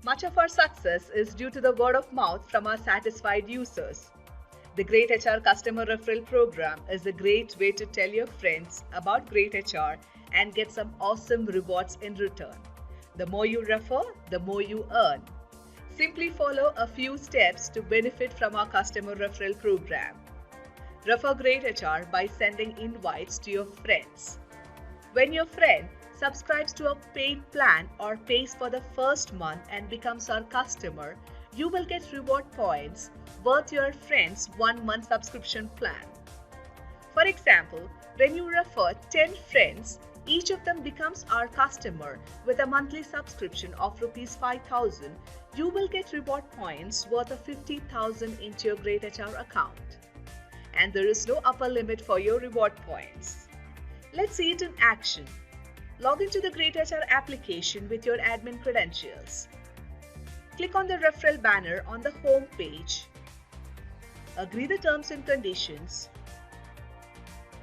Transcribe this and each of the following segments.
Much of our success is due to the word of mouth from our satisfied users. The greytHR Customer Referral Program is a great way to tell your friends about greytHR and get some awesome rewards in return. The more you refer, the more you earn. Simply follow a few steps to benefit from our Customer Referral Program. Refer greytHR by sending invites to your friends. When your friend subscribes to a paid plan or pays for the first month and becomes our customer, you will get reward points worth your friend's 1-month subscription plan. For example, when you refer 10 friends, each of them becomes our customer with a monthly subscription of Rs 5,000, you will get reward points worth of 50,000 into your greytHR account. And there is no upper limit for your reward points. Let's see it in action. Log into the greytHR application with your admin credentials. Click on the referral banner on the home page. Agree the terms and conditions.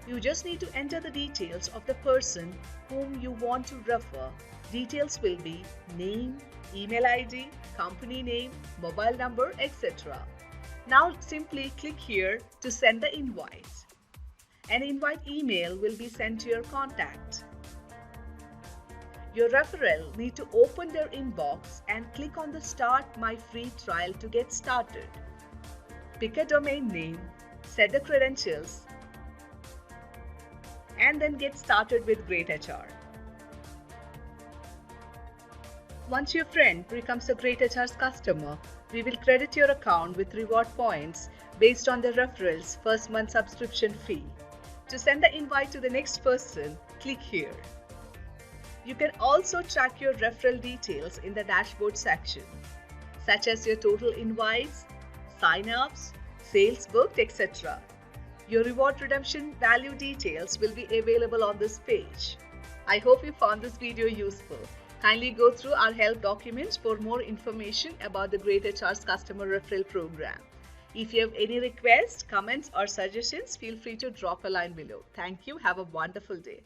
You just need to enter the details of the person whom you want to refer. Details will be name, email ID, company name, mobile number, etc. Now simply click here to send the invite. An invite email will be sent to your contact. Your referral need to open their inbox and click on the Start My Free Trial to get started. Pick a domain name, set the credentials, and then get started with greytHR. Once your friend becomes a greytHR's customer, we will credit your account with reward points based on the referral's first month subscription fee. To send the invite to the next person, click here. You can also track your referral details in the dashboard section, such as your total invites, sign-ups, sales booked, etc. Your reward redemption value details will be available on this page. I hope you found this video useful. Kindly go through our help documents for more information about the greytHR's Customer Referral Program. If you have any requests, comments or suggestions, feel free to drop a line below. Thank you. Have a wonderful day.